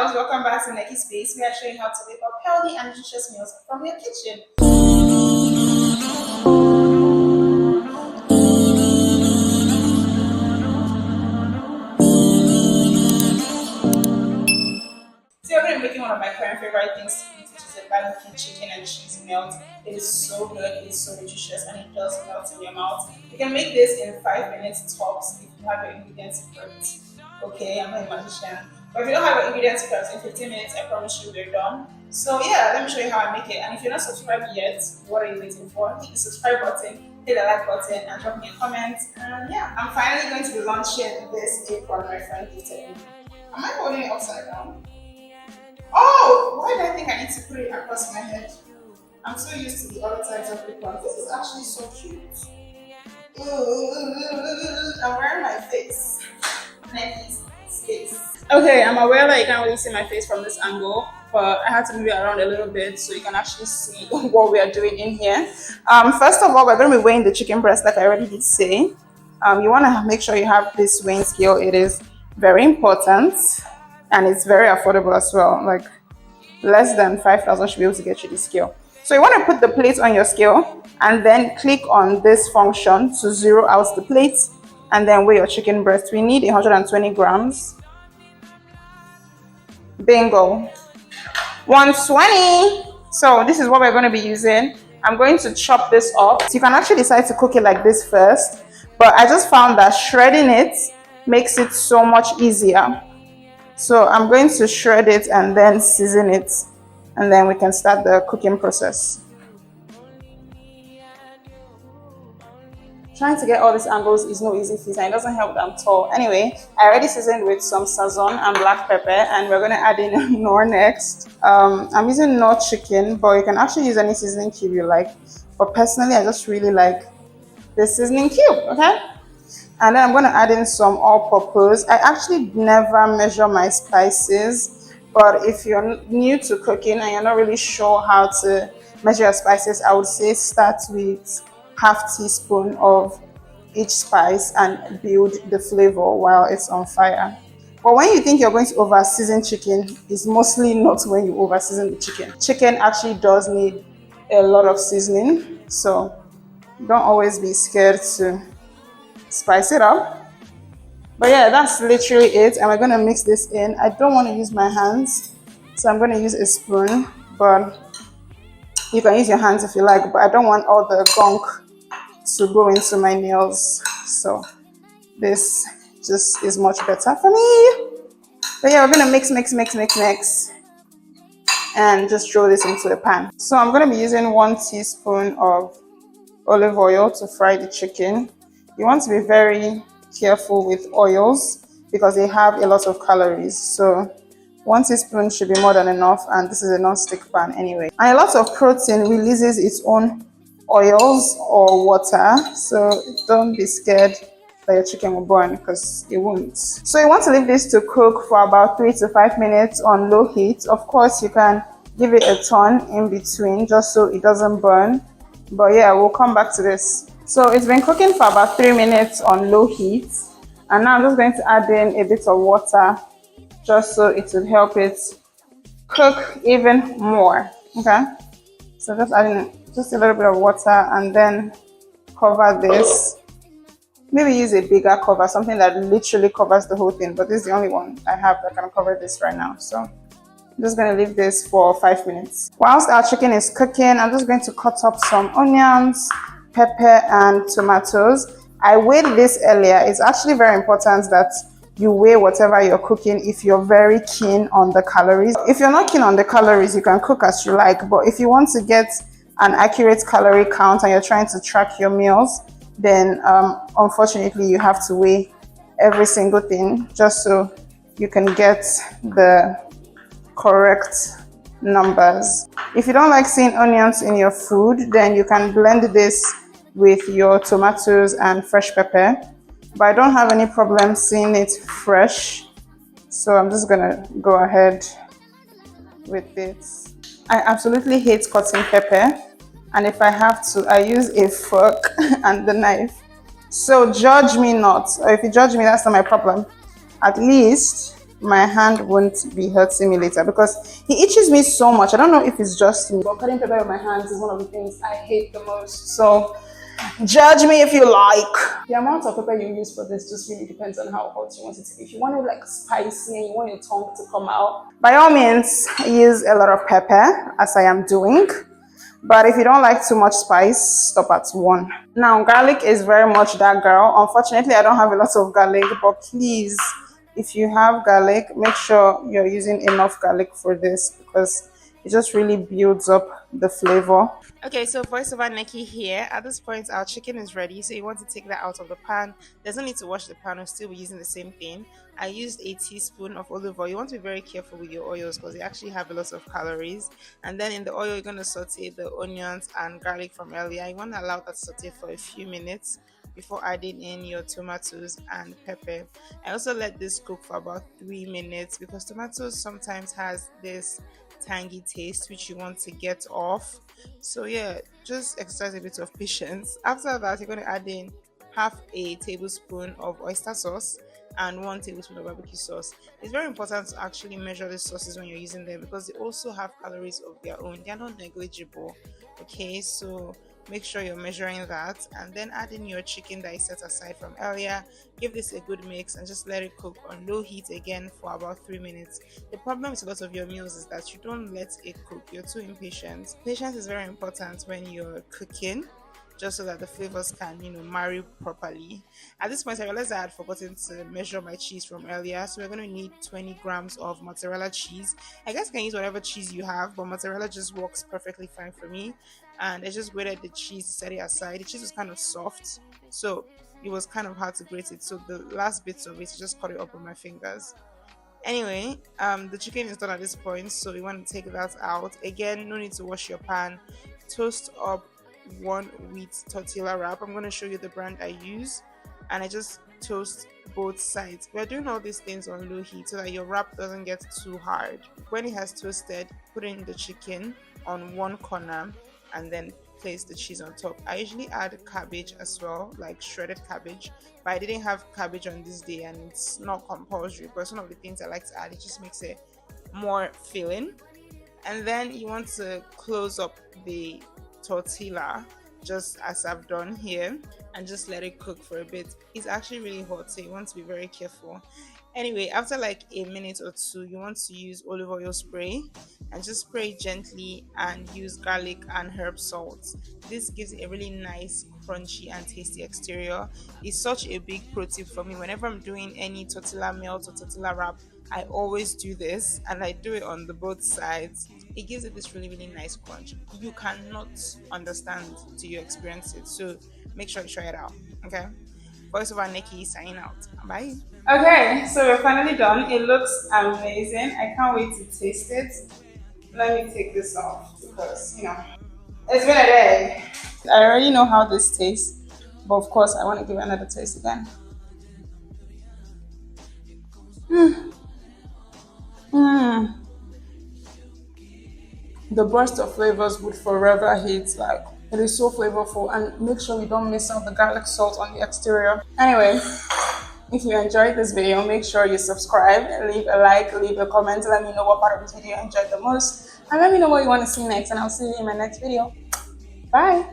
girls, welcome back to Neki Space. We are showing how to make up healthy and nutritious meals from your kitchen. So we're going to be making one of my current favorite things to eat, which is a barbecue chicken and cheese melt. It is so good, it is so nutritious, and it does melt in your mouth. You can make this in 5 minutes tops if you have your ingredients prepped. Okay, I'm not a magician. But if you don't have your ingredients prepped in 15 minutes, I promise you they're done. So yeah, let me show you how I make it. And if you're not subscribed yet, what are you waiting for? Hit the subscribe button, hit the like button, and drop me a comment. And yeah, I'm finally going to be launching this apron my friend gifted me. Am I holding it upside down? Oh, why did I think I need to put it across my head? I'm so used to the other types of aprons. This is actually so cute. I'm wearing my face. Next face. Okay, I'm aware that you can't really see my face from this angle, but I had to move it around a little bit so you can actually see what we are doing in here. First of all, we're going to be weighing the chicken breast, like I already did say. You want to make sure you have this weighing scale. It is very important. And it's very affordable as well. Like less than 5,000 should be able to get you the scale. So you want to put the plate on your scale and then click on this function to zero out the plate and then weigh your chicken breast. We need 120 grams. Bingo. 120. So this is what we're going to be using. I'm going to chop this up. So you can actually decide to cook it like this first, but I just found that shredding it makes it so much easier. So I'm going to shred it and then season it, and then we can start the cooking process. Trying to get all these angles is no easy feat and it doesn't help at all. Anyway, I already seasoned with some Sazon and black pepper, and we're going to add in Knorr next. I'm using Knorr chicken, but you can actually use any seasoning cube you like. But personally, I just really like the seasoning cube, okay? And then I'm going to add in some all-purpose. I actually never measure my spices, but if you're new to cooking and you're not really sure how to measure your spices, I would say start with half teaspoon of each spice and build the flavor while it's on fire. But when you think you're going to over-season chicken, it's mostly not when you over-season the chicken. Chicken actually does need a lot of seasoning, so don't always be scared to spice it up. But yeah, that's literally it, and we're going to mix this in. I don't want to use my hands, so I'm going to use a spoon, but you can use your hands if you like, but I don't want all the gunk to go into my nails, so this just is much better for me. But yeah, we're going to mix and just throw this into a pan. So I'm going to be using 1 teaspoon of olive oil to fry the chicken. You want to be very careful with oils because they have a lot of calories. So 1 teaspoon should be more than enough, and this is a non-stick pan anyway. And a lot of protein releases its own oils or water, so don't be scared that your chicken will burn because it won't. So you want to leave this to cook for about 3 to 5 minutes on low heat. Of course, you can give it a turn in between just so it doesn't burn. But yeah, we'll come back to this. So it's been cooking for about 3 minutes on low heat, and now I'm just going to add in a bit of water just so it will help it cook even more. Okay, so just adding just a little bit of water and then cover this. Maybe use a bigger cover, something that literally covers the whole thing, but this is the only one I have that can cover this right now. So I'm just going to leave this for 5 minutes. Whilst our chicken is cooking, I'm just going to cut up some onions, pepper and tomatoes. I weighed this earlier. It's actually very important that you weigh whatever you're cooking if you're very keen on the calories. If you're not keen on the calories, you can cook as you like, but if you want to get an accurate calorie count and you're trying to track your meals, then unfortunately you have to weigh every single thing just so you can get the correct numbers. If you don't like seeing onions in your food, then you can blend this with your tomatoes and fresh pepper, but I don't have any problem seeing it fresh, so I'm just gonna go ahead with this. I absolutely hate cutting pepper, and if I have to, I use a fork and the knife. So judge me not, or if you judge me, that's not my problem. At least my hand won't be hurting me later, because he itches me so much. I don't know if it's just me, but cutting pepper with my hands is one of the things I hate the most. So judge me if you like. The amount of pepper you use for this just really depends on how hot you want it to be. If you want it like spicy and you want your tongue to come out, by all means use a lot of pepper, as I am doing. But if you don't like too much spice, stop at 1. Now, garlic is very much that girl. Unfortunately, I don't have a lot of garlic, but please, if you have garlic, make sure you're using enough garlic for this, because it just really builds up the flavor. Okay, so voiceover Nikki here. At this point, our chicken is ready. So you want to take that out of the pan. There's no need to wash the pan. We'll still be using the same thing. I used a teaspoon of olive oil. You want to be very careful with your oils because they actually have a lot of calories. And then in the oil, you're going to saute the onions and garlic from earlier. You want to allow that to saute for a few minutes before adding in your tomatoes and pepper. I also let this cook for about 3 minutes because tomatoes sometimes has this tangy taste which you want to get off. So yeah, just exercise a bit of patience. After that, you're going to add in half a tablespoon of oyster sauce and 1 tablespoon of barbecue sauce. It's very important to actually measure the sauces when you're using them because they also have calories of their own. They're not negligible. Okay, so make sure you're measuring that, and then add in your chicken that is set aside from earlier. Give this a good mix and just let it cook on low heat again for about 3 minutes. The problem with a lot of your meals is that you don't let it cook. You're too impatient. Patience is very important when you're cooking, just so that the flavors can, marry properly. At this point, I realized I had forgotten to measure my cheese from earlier, so we're going to need 20 grams of mozzarella cheese. I guess you can use whatever cheese you have, but mozzarella just works perfectly fine for me. And I just grated the cheese, set it aside. The cheese was kind of soft, so it was kind of hard to grate it. So the last bits of it, I just cut it up with my fingers. Anyway, the chicken is done at this point, so you want to take that out. Again, no need to wash your pan. Toast up 1 wheat tortilla wrap. I'm going to show you the brand I use, and I just toast both sides. We're doing all these things on low heat so that your wrap doesn't get too hard. When it has toasted, put in the chicken on one corner and then place the cheese on top. I usually add cabbage as well, like shredded cabbage, but I didn't have cabbage on this day and it's not compulsory, but it's one of the things I like to add. It just makes it more filling. And then you want to close up the tortilla just as I've done here and just let it cook for a bit. It's actually really hot, so you want to be very careful. Anyway, after like a minute or two, you want to use olive oil spray and just spray gently and use garlic and herb salt. This gives a really nice, crunchy and tasty exterior. It's such a big pro tip for me. Whenever I'm doing any tortilla melt or tortilla wrap, I always do this, and I do it on the both sides. It gives it this really, really nice crunch. You cannot understand till you experience it, so make sure you try it out. Okay, voiceover Nikki signing out. Bye. Okay, so we're finally done. It looks amazing. I can't wait to taste it. Let me take this off because it's been a day. I already know how this tastes, but of course I want to give it another taste again. The burst of flavors would forever hit. Like, it is so flavorful, and make sure you don't miss out the garlic salt on the exterior. Anyway, if you enjoyed this video, make sure you subscribe, leave a like, leave a comment, let me know what part of this video you enjoyed the most, and let me know what you want to see next, and I'll see you in my next video. Bye.